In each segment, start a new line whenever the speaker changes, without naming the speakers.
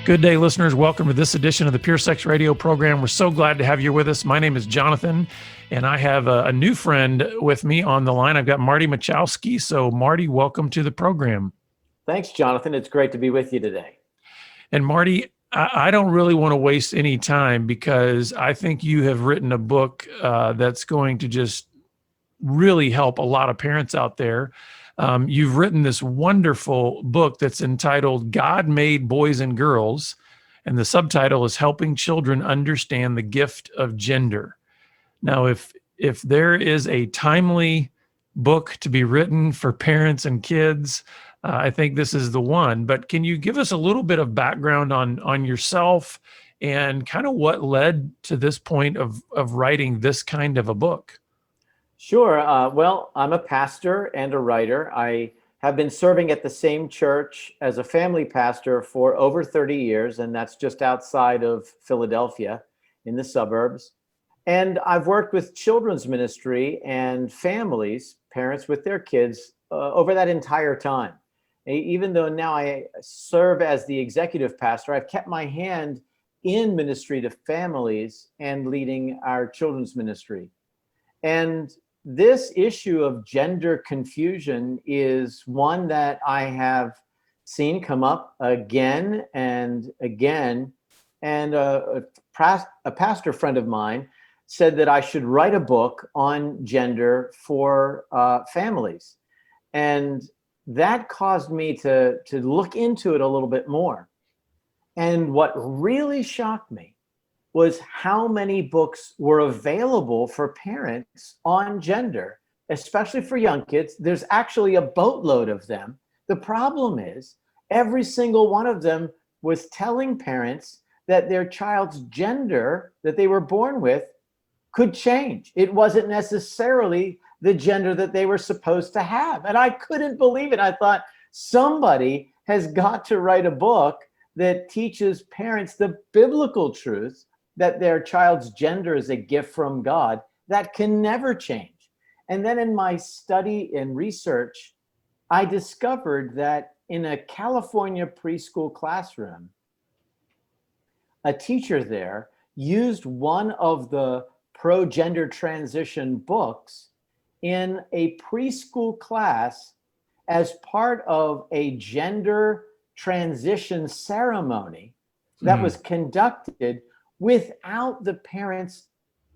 Good day, listeners. Welcome to this edition of the Pure Sex Radio program. We're so glad to have you with us. My name is Jonathan, and I have a new friend with me on the line. I've got Marty Machowski. So, Marty, welcome to the program.
Thanks, Jonathan. It's great to be with you today.
And Marty, I don't really want to waste any time because I think you have written a book that's going to just really help a lot of parents out there. You've written this wonderful book that's entitled God Made Boys and Girls, and the subtitle is Helping Children Understand the Gift of Gender. Now, if there is a timely book to be written for parents and kids, I think this is the one. But can you give us a little bit of background on yourself and kind of what led to this point of writing this kind of a book?
Sure. Well, I'm a pastor and a writer. I have been serving at the same church as a family pastor for over 30 years, and that's just outside of Philadelphia in the suburbs. And I've worked with children's ministry and families, parents with their kids, over that entire time. Even though now I serve as the executive pastor, I've kept my hand in ministry to families and leading our children's ministry. And this issue of gender confusion is one that I have seen come up again and again. And a pastor friend of mine said that I should write a book on gender for families. And that caused me to look into it a little bit more. And what really shocked me was how many books were available for parents on gender, especially for young kids. There's actually a boatload of them. The problem is every single one of them was telling parents that their child's gender that they were born with could change. It wasn't necessarily the gender that they were supposed to have. And I couldn't believe it. I thought somebody has got to write a book that teaches parents the biblical truth that their child's gender is a gift from God that can never change. And then in my study and research, I discovered that in a California preschool classroom, a teacher there used one of the pro-gender transition books in a preschool class as part of a gender transition ceremony that was conducted without the parents'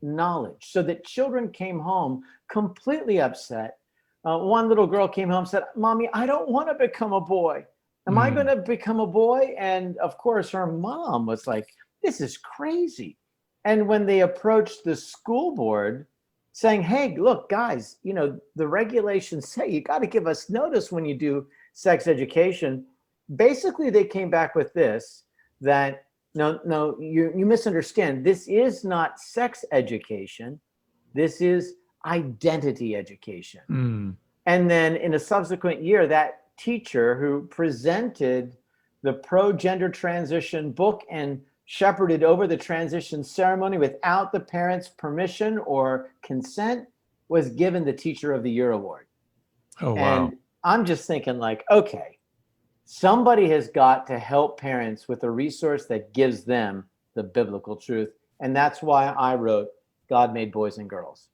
knowledge, so that children came home completely upset. One little girl came home and said, "Mommy, I don't want to become a boy. Am I going to become a boy?" And of course, her mom was like, "This is crazy." And when they approached the school board saying, "Hey, look, guys, the regulations say you got to give us notice when you do sex education," basically they came back with this, that No, you misunderstand. This is not sex education. This is identity education. And then in a subsequent year, that teacher who presented the pro-gender transition book and shepherded over the transition ceremony without the parents' permission or consent was given the Teacher of the Year award.
Oh, wow.
And I'm just thinking like, okay, somebody has got to help parents with a resource that gives them the biblical truth. And that's why I wrote God Made Boys and Girls.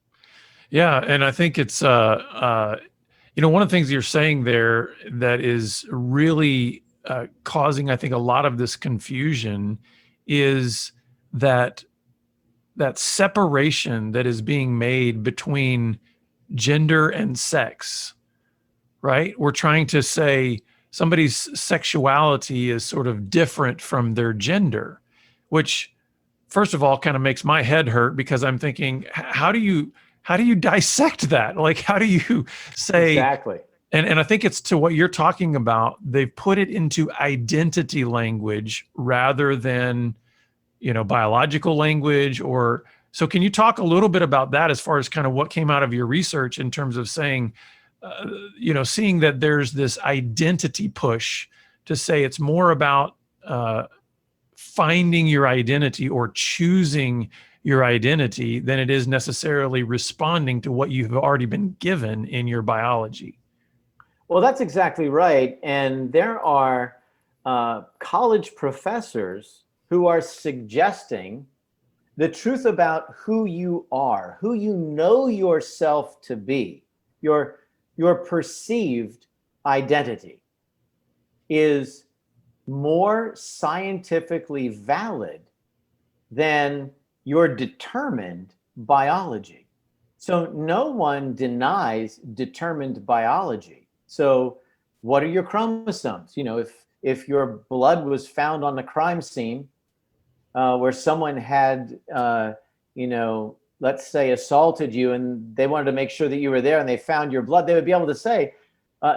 Yeah. And I think it's, one of the things you're saying there that is really causing, I think, a lot of this confusion is that separation that is being made between gender and sex, right? We're trying to say somebody's sexuality is sort of different from their gender, which first of all kind of makes my head hurt, because I'm thinking, how do you dissect that? Like, how do you say
exactly?
And I think it's to what you're talking about. They've put it into identity language rather than, biological language. So can you talk a little bit about that as far as kind of what came out of your research in terms of saying, seeing that there's this identity push to say it's more about finding your identity or choosing your identity than it is necessarily responding to what you've already been given in your biology.
Well, that's exactly right. And there are college professors who are suggesting the truth about who you are, who you know yourself to be, your perceived identity is more scientifically valid than your determined biology. So no one denies determined biology. So what are your chromosomes? If your blood was found on the crime scene, where someone had, let's say assaulted you, and they wanted to make sure that you were there and they found your blood, they would be able to say,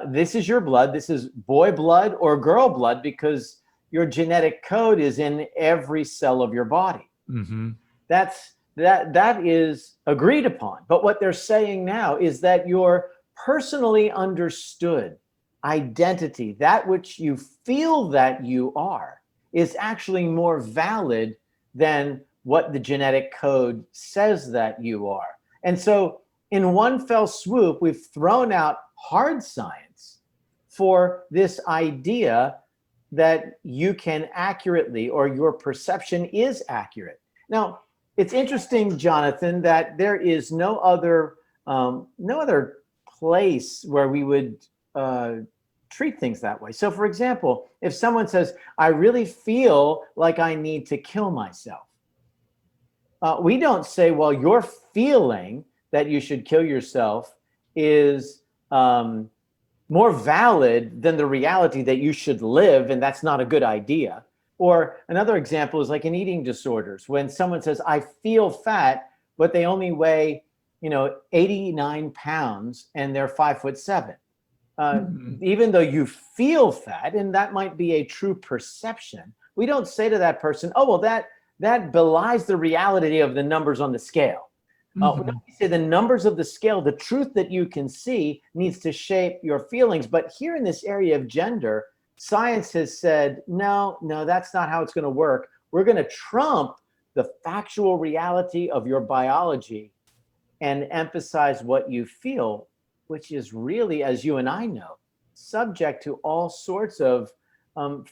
this is your blood, this is boy blood or girl blood, because your genetic code is in every cell of your body.
Mm-hmm.
That is agreed upon. But what they're saying now is that your personally understood identity, that which you feel that you are, is actually more valid than what the genetic code says that you are. And so in one fell swoop, we've thrown out hard science for this idea that you can accurately, or your perception is accurate. Now, it's interesting, Jonathan, that there is no other place where we would treat things that way. So for example, if someone says, I really feel like I need to kill myself, we don't say, well, your feeling that you should kill yourself is more valid than the reality that you should live, and that's not a good idea. Or another example is like in eating disorders, when someone says, I feel fat, but they only weigh 89 pounds and they're 5'7". Even though you feel fat, and that might be a true perception, we don't say to that person, oh, well, that belies the reality of the numbers on the scale. We say the numbers of the scale, the truth that you can see, needs to shape your feelings. But here in this area of gender, science has said, no, that's not how it's going to work. We're going to trump the factual reality of your biology and emphasize what you feel, which is really, as you and I know, subject to all sorts of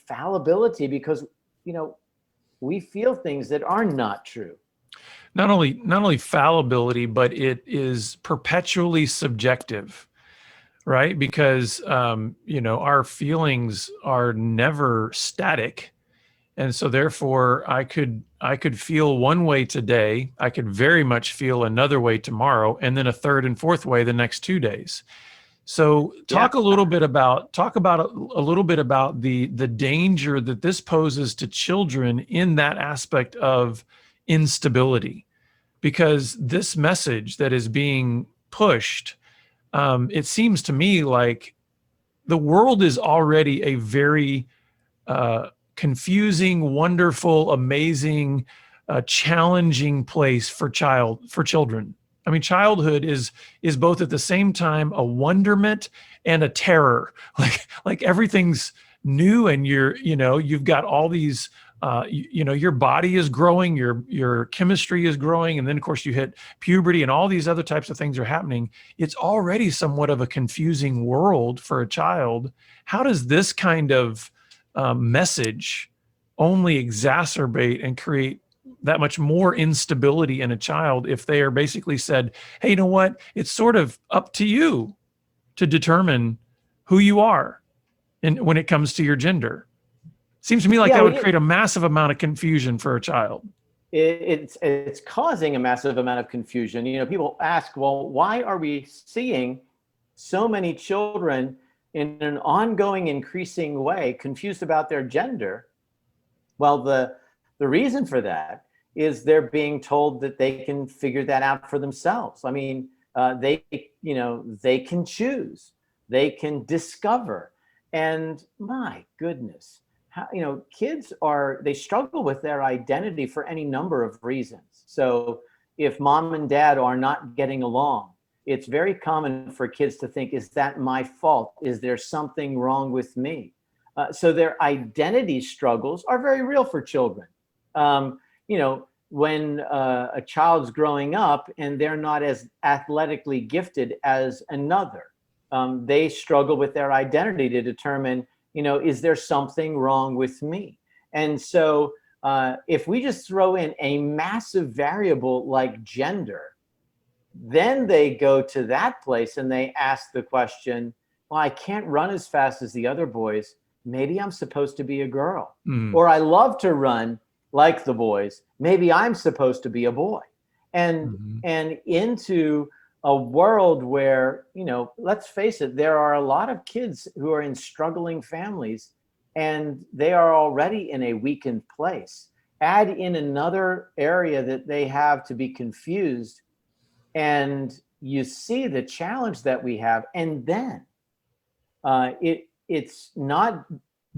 fallibility, because we feel things that are not true.
Not only fallibility, but it is perpetually subjective, right? Because our feelings are never static, and so therefore I could feel one way today, I could very much feel another way tomorrow, and then a third and fourth way the next 2 days. So talk a little bit about the danger that this poses to children in that aspect of instability, because this message that is being pushed, it seems to me like the world is already a very confusing, wonderful, amazing, challenging place for children. I mean, childhood is both at the same time a wonderment and a terror. Like everything's new, and you've got all these, your body is growing, your chemistry is growing, and then of course you hit puberty, and all these other types of things are happening. It's already somewhat of a confusing world for a child. How does this kind of message only exacerbate and create that much more instability in a child if they are basically said, hey, you know what? It's sort of up to you to determine who you are when it comes to your gender. Seems to me like that would create a massive amount of confusion for a child.
It's causing a massive amount of confusion. People ask, well, why are we seeing so many children in an ongoing, increasing way confused about their gender? Well, the reason for that is they're being told that they can figure that out for themselves. I mean, they can choose, they can discover, and my goodness, kids they struggle with their identity for any number of reasons. So if mom and dad are not getting along, it's very common for kids to think, is that my fault? Is there something wrong with me? So their identity struggles are very real for children. When a child's growing up and they're not as athletically gifted as another, they struggle with their identity to determine, is there something wrong with me? And so if we just throw in a massive variable like gender, then they go to that place and they ask the question, well, I can't run as fast as the other boys. Maybe I'm supposed to be a girl.
Mm.
Or I love to run like the boys. Maybe I'm supposed to be a boy. And into a world where, let's face it, there are a lot of kids who are in struggling families and they are already in a weakened place. Add in another area that they have to be confused, and you see the challenge that we have. And then it's not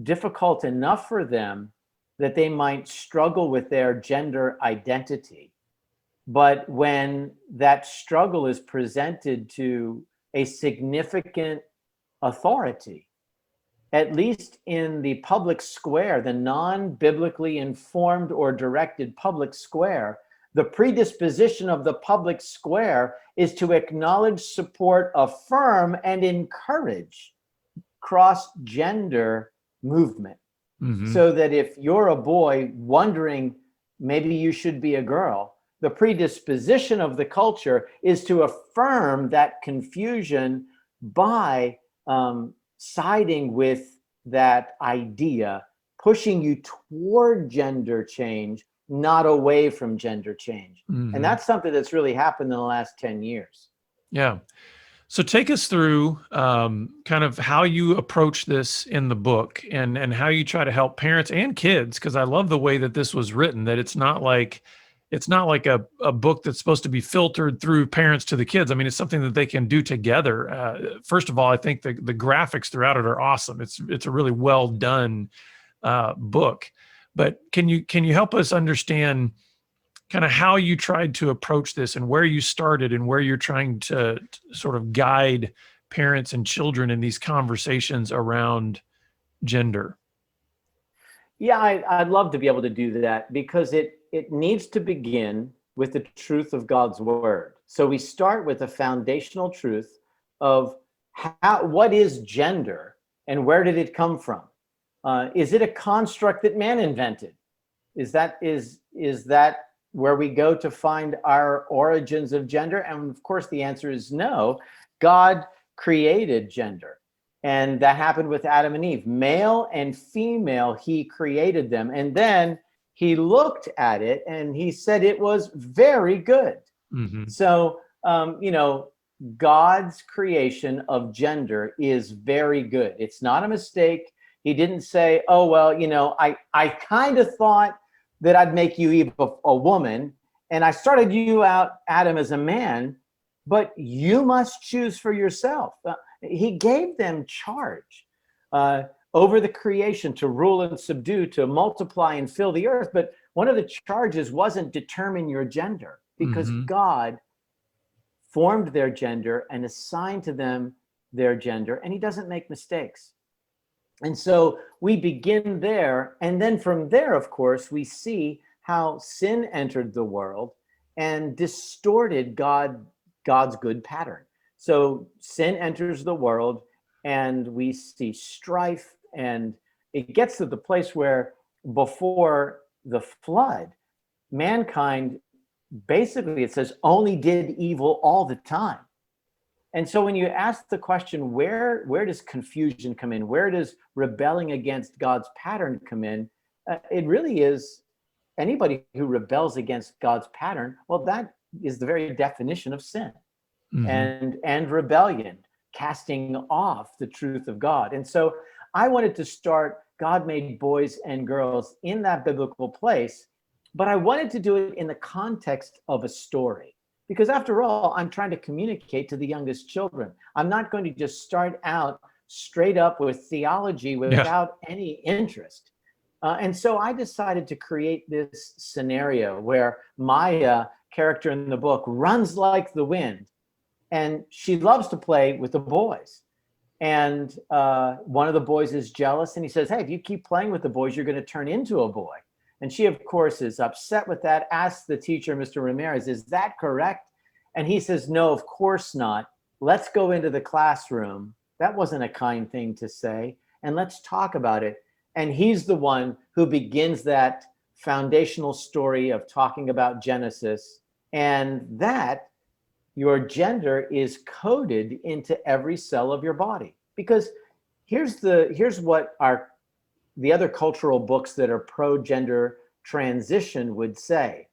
difficult enough for them that they might struggle with their gender identity. But when that struggle is presented to a significant authority, at least in the public square, the non-biblically informed or directed public square, the predisposition of the public square is to acknowledge, support, affirm, and encourage cross-gender movement. So that if you're a boy wondering, maybe you should be a girl, the predisposition of the culture is to affirm that confusion by siding with that idea, pushing you toward gender change, not away from gender change. And that's something that's really happened in the last 10 years.
Yeah. So take us through kind of how you approach this in the book, and how you try to help parents and kids, because I love the way that this was written, that it's not like a book that's supposed to be filtered through parents to the kids. I mean, it's something that they can do together. First of all, I think the graphics throughout it are awesome. It's a really well done book. But can you help us understand kind of how you tried to approach this, and where you started, and where you're trying to sort of guide parents and children in these conversations around gender?
Yeah, I'd love to be able to do that, because it needs to begin with the truth of God's word. So we start with the foundational truth of what is gender and where did it come from? Is it a construct that man invented? Is that where we go to find our origins of gender? And of course, the answer is no. God created gender. And that happened with Adam and Eve. Male and female, he created them. And then he looked at it and he said it was very good. So, God's creation of gender is very good. It's not a mistake. He didn't say, oh, well, I kind of thought that I'd make you Eve a woman, and I started you out, Adam, as a man, but you must choose for yourself. He gave them charge over the creation to rule and subdue, to multiply and fill the earth. But one of the charges wasn't determine your gender, because God formed their gender and assigned to them their gender, and he doesn't make mistakes. And so we begin there. And then from there, of course, we see how sin entered the world and distorted God's good pattern. So sin enters the world and we see strife, and it gets to the place where before the flood, mankind, basically it says, only did evil all the time. And so when you ask the question, where does confusion come in? Where does rebelling against God's pattern come in? It really is anybody who rebels against God's pattern. Well, that is the very definition of sin and rebellion, casting off the truth of God. And so I wanted to start, God made boys and girls in that biblical place, but I wanted to do it in the context of a story. Because after all, I'm trying to communicate to the youngest children. I'm not going to just start out straight up with theology without any interest. And so I decided to create this scenario where Maya, character in the book, runs like the wind, and she loves to play with the boys. And one of the boys is jealous, and he says, hey, if you keep playing with the boys, you're going to turn into a boy. And she, of course, is upset with that, asks the teacher, Mr. Ramirez, is that correct? And he says, no, of course not. Let's go into the classroom. That wasn't a kind thing to say. and let's talk about it. And he's the one who begins that foundational story of talking about Genesis, and that your gender is coded into every cell of your body. Because here's what the other cultural books that are pro-gender transition would say.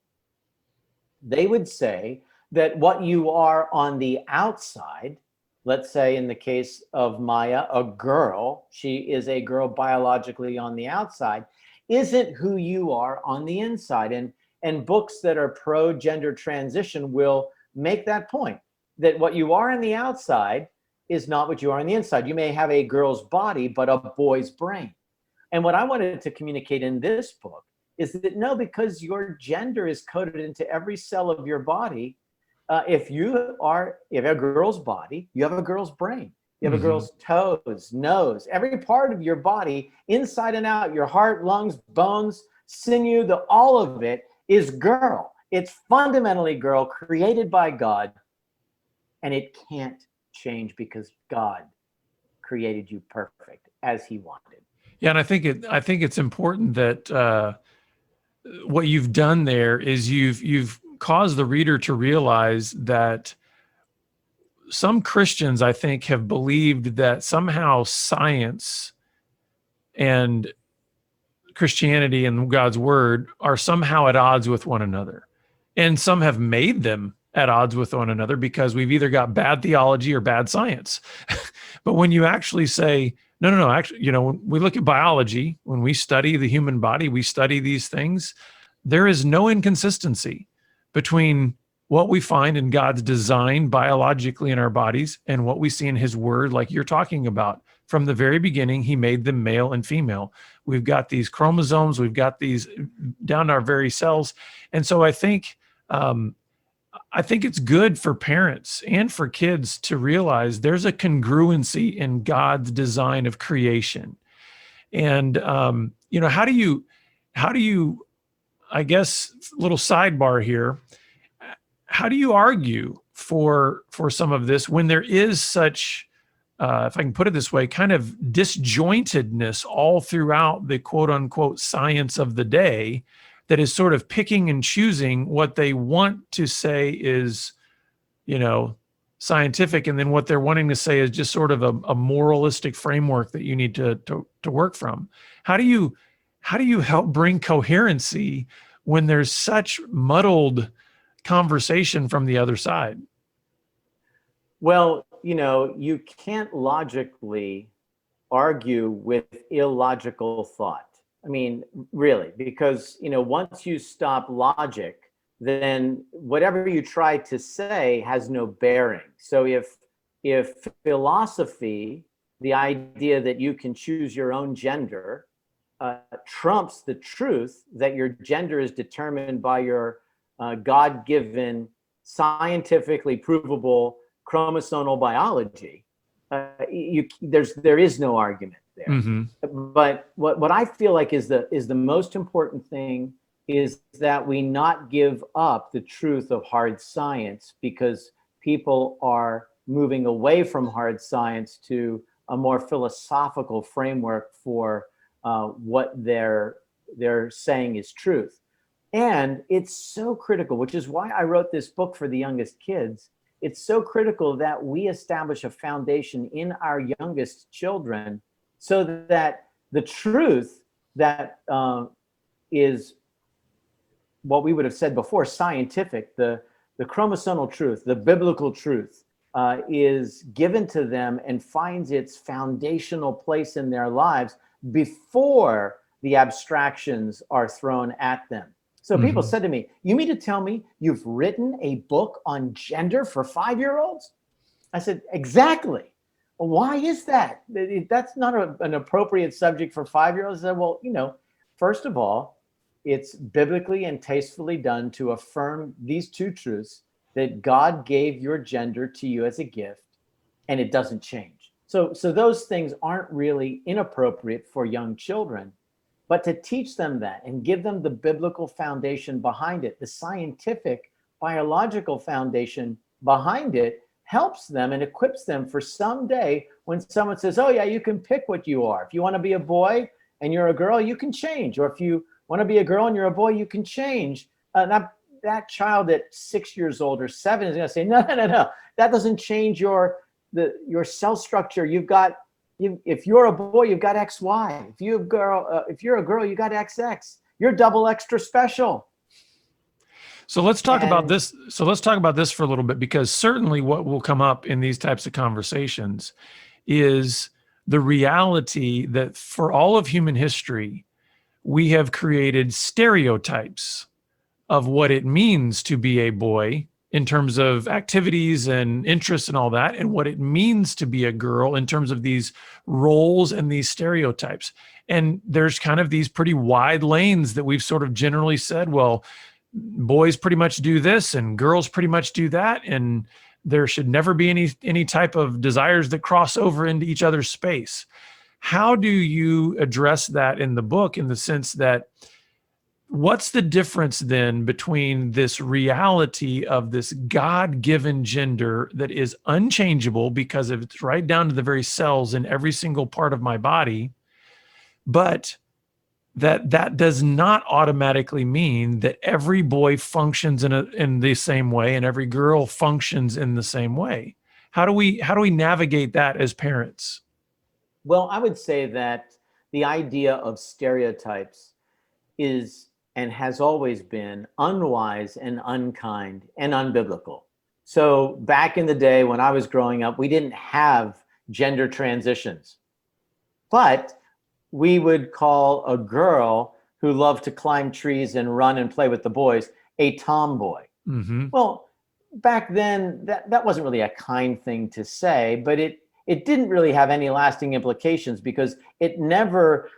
They would say that what you are on the outside, let's say in the case of Maya, a girl, she is a girl biologically on the outside, isn't who you are on the inside. And books that are pro-gender transition will make that point, that what you are on the outside is not what you are on the inside. You may have a girl's body, but a boy's brain. And what I wanted to communicate in this book is that no, because your gender is coded into every cell of your body. If you have a girl's body, you have a girl's brain. You have a girl's toes, nose, every part of your body, inside and out, your heart, lungs, bones, sinew, all of it is girl. It's fundamentally girl, created by God, and it can't change because God created you perfect as he wanted.
Yeah, and I think it's important that what you've done there is you've caused the reader to realize that some Christians, I think, have believed that somehow science and Christianity and God's word are somehow at odds with one another. And some have made them at odds with one another because we've either got bad theology or bad science. But when you actually say, no, actually, when we look at biology, when we study the human body, we study these things, there is no inconsistency between what we find in God's design biologically in our bodies and what we see in his word, like you're talking about. From the very beginning, he made them male and female. We've got these chromosomes, we've got these down to our very cells. And so I think it's good for parents and for kids to realize there's a congruency in God's design of creation. And, how do you, I guess, little sidebar here, how do you argue for some of this when there is such, if I can put it this way, kind of disjointedness all throughout the quote unquote science of the day that is sort of picking and choosing what they want to say is, scientific, and then what they're wanting to say is just sort of a moralistic framework that you need to work from. How do you help bring coherency when there's such muddled conversation from the other side?
Well, you can't logically argue with illogical thought. I mean, really, because, once you stop logic, then whatever you try to say has no bearing. So if philosophy, the idea that you can choose your own gender, trumps the truth that your gender is determined by your God-given, scientifically provable chromosomal biology, there is no argument there. Mm-hmm. But what I feel like is the most important thing is that we not give up the truth of hard science, because people are moving away from hard science to a more philosophical framework for what they're saying is truth. And it's so critical, which is why I wrote this book for the youngest kids. It's so critical that we establish a foundation in our youngest children so that the truth that is what we would have said before, scientific, the chromosomal truth, the biblical truth, is given to them and finds its foundational place in their lives before the abstractions are thrown at them. So people said to me, you mean to tell me you've written a book on gender for 5-year-olds? I said, exactly. Well, why is that? That's not an appropriate subject for 5-year-olds. I said, well, first of all, it's biblically and tastefully done to affirm these two truths, that God gave your gender to you as a gift, and it doesn't change. So those things aren't really inappropriate for young children. But to teach them that and give them the biblical foundation behind it, the scientific, biological foundation behind it, helps them and equips them for someday when someone says, oh yeah, you can pick what you are. If you want to be a boy and you're a girl, you can change. Or if you want to be a girl and you're a boy, you can change. That child at 6 years old or 7 is going to say, no, that doesn't change your cell structure. If you're a boy, you've got XY. If you're a girl, you got XX. You're double extra special.
So let's talk about this. So let's talk about this for a little bit, because certainly what will come up in these types of conversations is the reality that for all of human history, we have created stereotypes of what it means to be a boy in terms of activities and interests and all that, and what it means to be a girl in terms of these roles and these stereotypes. And there's kind of these pretty wide lanes that we've sort of generally said, well, boys pretty much do this and girls pretty much do that, and there should never be any type of desires that cross over into each other's space. How do you address that in the book, in the sense that what's the difference then between this reality of this God-given gender that is unchangeable because it's right down to the very cells in every single part of my body, but that does not automatically mean that every boy functions in the same way and every girl functions in the same way? How do we navigate that as parents?
Well, I would say that the idea of stereotypes is and has always been unwise and unkind and unbiblical. So back in the day when I was growing up, we didn't have gender transitions, but we would call a girl who loved to climb trees and run and play with the boys a tomboy. Mm-hmm. Well, back then that wasn't really a kind thing to say, but it didn't really have any lasting implications, because it never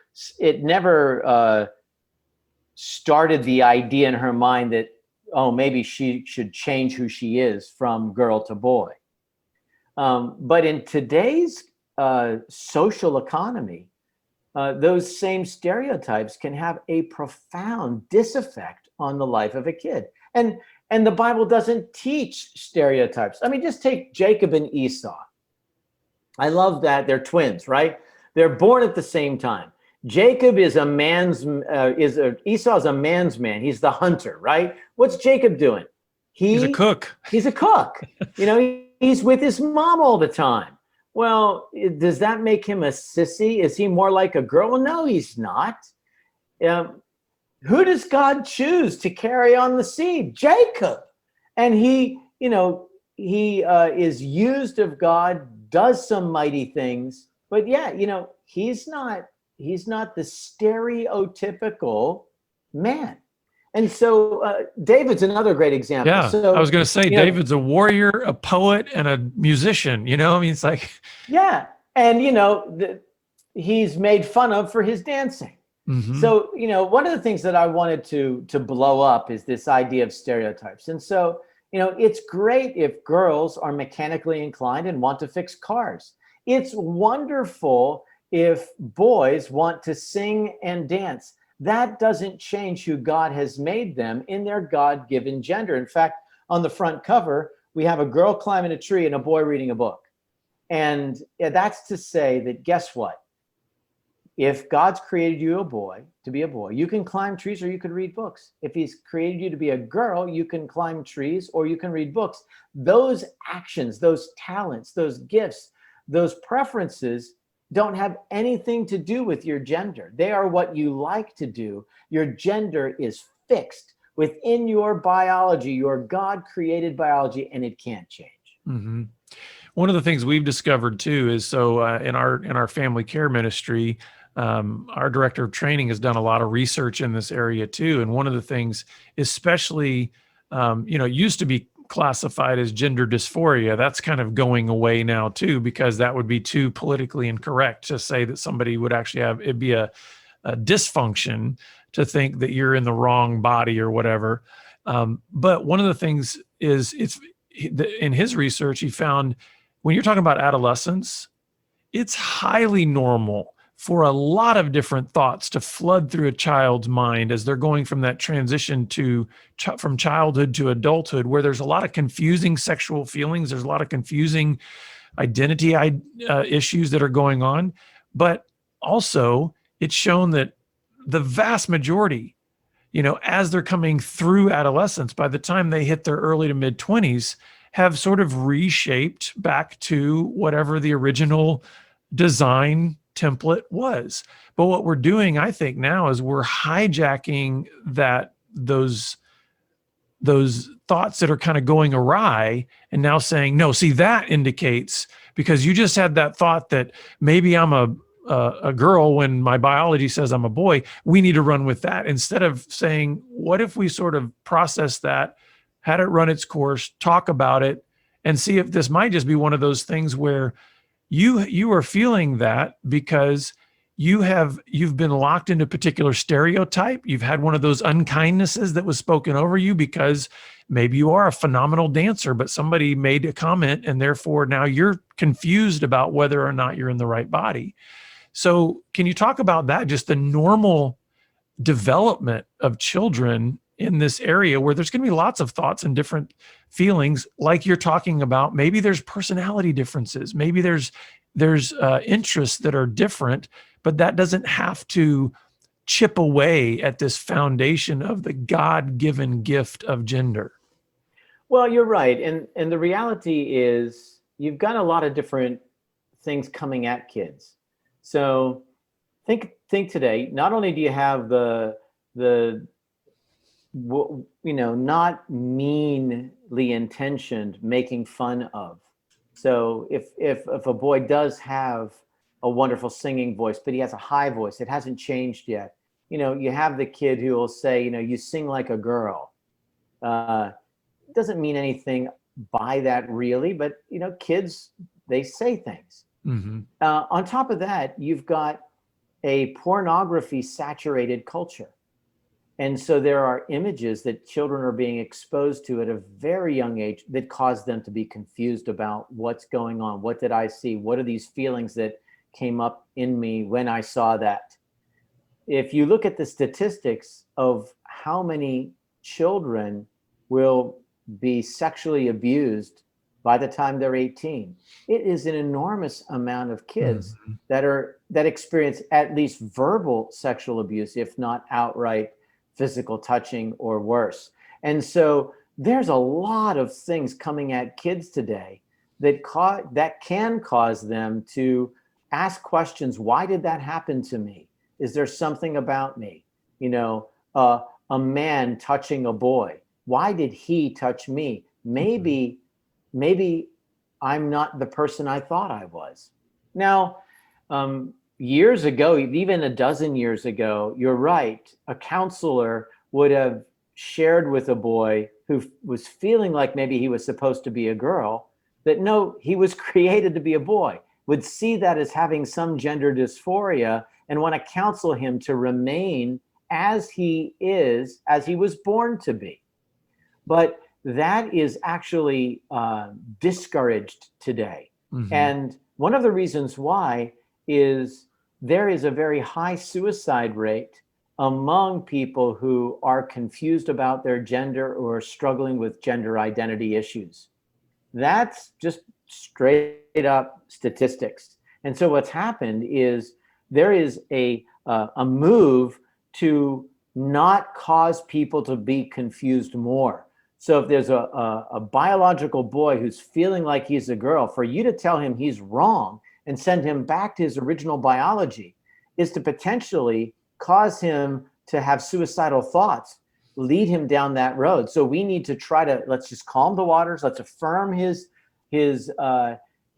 started the idea in her mind that, oh, maybe she should change who she is from girl to boy. But in today's social economy, those same stereotypes can have a profound disaffect on the life of a kid. And the Bible doesn't teach stereotypes. I mean, just take Jacob and Esau. I love that they're twins, right? They're born at the same time. Jacob is Esau's a man's man. He's the hunter, right? What's Jacob doing?
He's a cook.
He's a cook. He's with his mom all the time. Well, does that make him a sissy? Is he more like a girl? No, he's not. Who does God choose to carry on the seed? Jacob. And he is used of God, does some mighty things, but yeah, he's not the stereotypical man. And so David's another great example.
Yeah,
so,
I was going to say, David's a warrior, a poet, and a musician. I mean, it's like,
yeah, and he's made fun of for his dancing. Mm-hmm. So one of the things that I wanted to blow up is this idea of stereotypes. And so it's great if girls are mechanically inclined and want to fix cars. It's wonderful if boys want to sing and dance. That doesn't change who God has made them in their God-given gender. In fact, on the front cover, we have a girl climbing a tree and a boy reading a book. And that's to say that, guess what? If God's created you to be a boy, you can climb trees or you can read books. If he's created you to be a girl, you can climb trees or you can read books. Those actions, those talents, those gifts, those preferences don't have anything to do with your gender. They are what you like to do. Your gender is fixed within your biology, your God-created biology, and it can't change.
Mm-hmm. One of the things we've discovered too is in our family care ministry, our director of training has done a lot of research in this area too. And one of the things, especially, used to be classified as gender dysphoria. That's kind of going away now too, because that would be too politically incorrect to say that somebody would actually it'd be a dysfunction to think that you're in the wrong body or whatever. But one of the things is in his research, he found when you're talking about adolescence, it's highly normal for a lot of different thoughts to flood through a child's mind as they're going from that transition from childhood to adulthood, where there's a lot of confusing sexual feelings. There's a lot of confusing identity issues that are going on. But also, it's shown that the vast majority, as they're coming through adolescence, by the time they hit their early to mid 20s, have sort of reshaped back to whatever the original design template was. But what we're doing, I think, now is we're hijacking those thoughts that are kind of going awry and now saying, no, see, that indicates, because you just had that thought that maybe I'm a girl when my biology says I'm a boy, we need to run with that, instead of saying, what if we sort of process that, had it run its course, talk about it, and see if this might just be one of those things where you are feeling that because you've been locked into a particular stereotype. You've had one of those unkindnesses that was spoken over you because maybe you are a phenomenal dancer, but somebody made a comment and therefore now you're confused about whether or not you're in the right body. So can you talk about that, just the normal development of children in this area where there's going to be lots of thoughts and different feelings, like you're talking about? Maybe there's personality differences, maybe there's interests that are different, but that doesn't have to chip away at this foundation of the God-given gift of gender.
Well, you're right. And the reality is you've got a lot of different things coming at kids. So think today, not only do you have the not meanly intentioned making fun of. So if a boy does have a wonderful singing voice, but he has a high voice, it hasn't changed yet. You have the kid who will say, you sing like a girl. Doesn't mean anything by that really, but kids, they say things.
Mm-hmm.
On top of that, you've got a pornography saturated culture. And so there are images that children are being exposed to at a very young age that cause them to be confused about what's going on. What did I see? What are these feelings that came up in me when I saw that? If you look at the statistics of how many children will be sexually abused by the time they're 18, it is an enormous amount of kids that experience at least verbal sexual abuse, if not outright physical touching or worse. And so there's a lot of things coming at kids today that can cause them to ask questions. Why did that happen to me? Is there something about me? A man touching a boy. Why did he touch me? Maybe I'm not the person I thought I was. Now, years ago, even a dozen years ago, you're right, a counselor would have shared with a boy who was feeling like maybe he was supposed to be a girl, that no, he was created to be a boy, would see that as having some gender dysphoria and want to counsel him to remain as he is, as he was born to be. But that is actually discouraged today. Mm-hmm. And one of the reasons why is there is a very high suicide rate among people who are confused about their gender or struggling with gender identity issues. That's just straight up statistics. And so what's happened is there is a move to not cause people to be confused more. So if there's a biological boy who's feeling like he's a girl, for you to tell him he's wrong and send him back to his original biology is to potentially cause him to have suicidal thoughts, lead him down that road. So we need to let's just calm the waters. Let's affirm his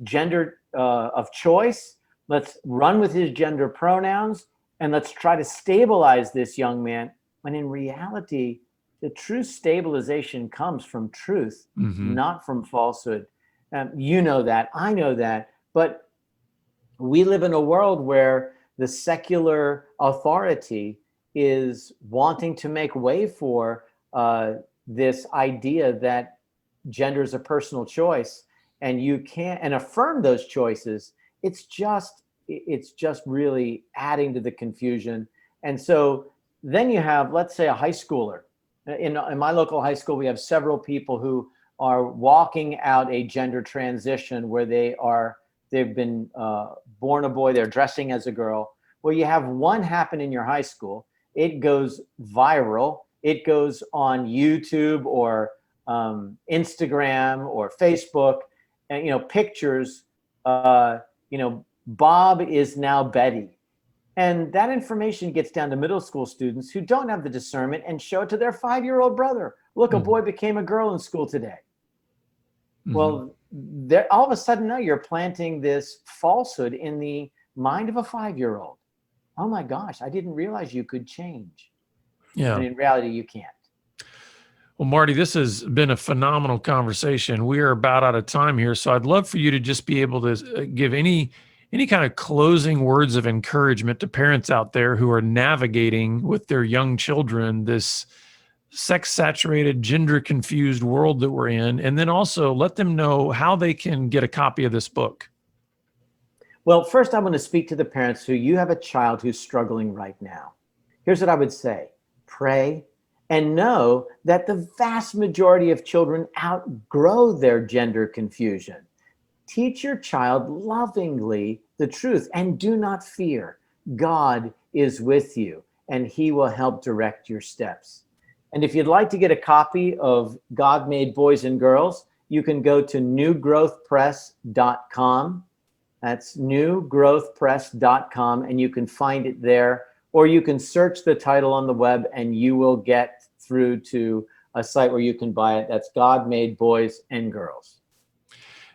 gender of choice. Let's run with his gender pronouns, and let's try to stabilize this young man, when in reality, the true stabilization comes from truth, not from falsehood. You know that, I know that, but we live in a world where the secular authority is wanting to make way for this idea that gender is a personal choice, and you can't, and affirm those choices. It's it's just really adding to the confusion. And so then you have, let's say, a high schooler. In my local high school, we have several people who are walking out a gender transition where they've been born a boy, they're dressing as a girl. Well, you have one happen in your high school. It goes viral. It goes on YouTube or Instagram or Facebook, and pictures. Bob is now Betty. And that information gets down to middle school students who don't have the discernment and show it to their 5-year-old brother. Look, a boy became a girl in school today. Well, all of a sudden now you're planting this falsehood in the mind of a 5-year-old. Oh my gosh, I didn't realize you could change.
Yeah.
And in reality, you can't.
Well, Marty, this has been a phenomenal conversation. We are about out of time here, so I'd love for you to just be able to give any kind of closing words of encouragement to parents out there who are navigating with their young children this sex-saturated, gender-confused world that we're in, and then also let them know how they can get a copy of this book.
Well, first, I want to speak to the parents you have a child who's struggling right now. Here's what I would say. Pray and know that the vast majority of children outgrow their gender confusion. Teach your child lovingly the truth and do not fear. God is with you and he will help direct your steps. And if you'd like to get a copy of God Made Boys and Girls, you can go to newgrowthpress.com. That's newgrowthpress.com, and you can find it there. Or you can search the title on the web and you will get through to a site where you can buy it. That's God Made Boys and Girls.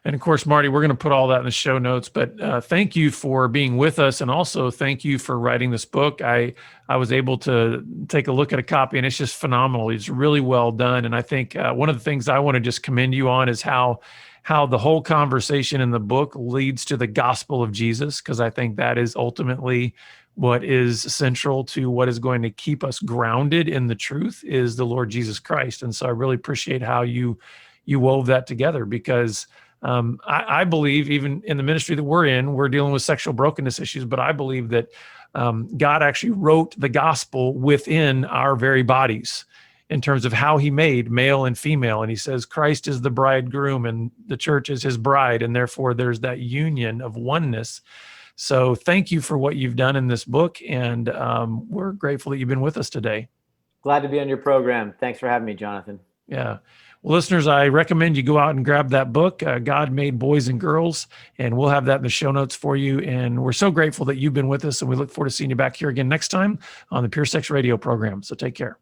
And of course, Marty, we're going to put all that in the show notes, but thank you for being with us. And also thank you for writing this book. I was able to take a look at a copy and it's just phenomenal. It's really well done. And I think one of the things I want to just commend you on is how the whole conversation in the book leads to the gospel of Jesus, because I think that is ultimately what is central to what is going to keep us grounded in the truth is the Lord Jesus Christ. And so I really appreciate how you wove that together, because I believe even in the ministry that we're in, we're dealing with sexual brokenness issues, but I believe that God actually wrote the gospel within our very bodies in terms of how he made male and female. And he says Christ is the bridegroom and the church is his bride. And therefore there's that union of oneness. So thank you for what you've done in this book. And we're grateful that you've been with us today.
Glad to be on your program. Thanks for having me, Jonathan.
Yeah. Well, listeners, I recommend you go out and grab that book, God Made Boys and Girls, and we'll have that in the show notes for you. And we're so grateful that you've been with us, and we look forward to seeing you back here again next time on the Pure Sex Radio program. So take care.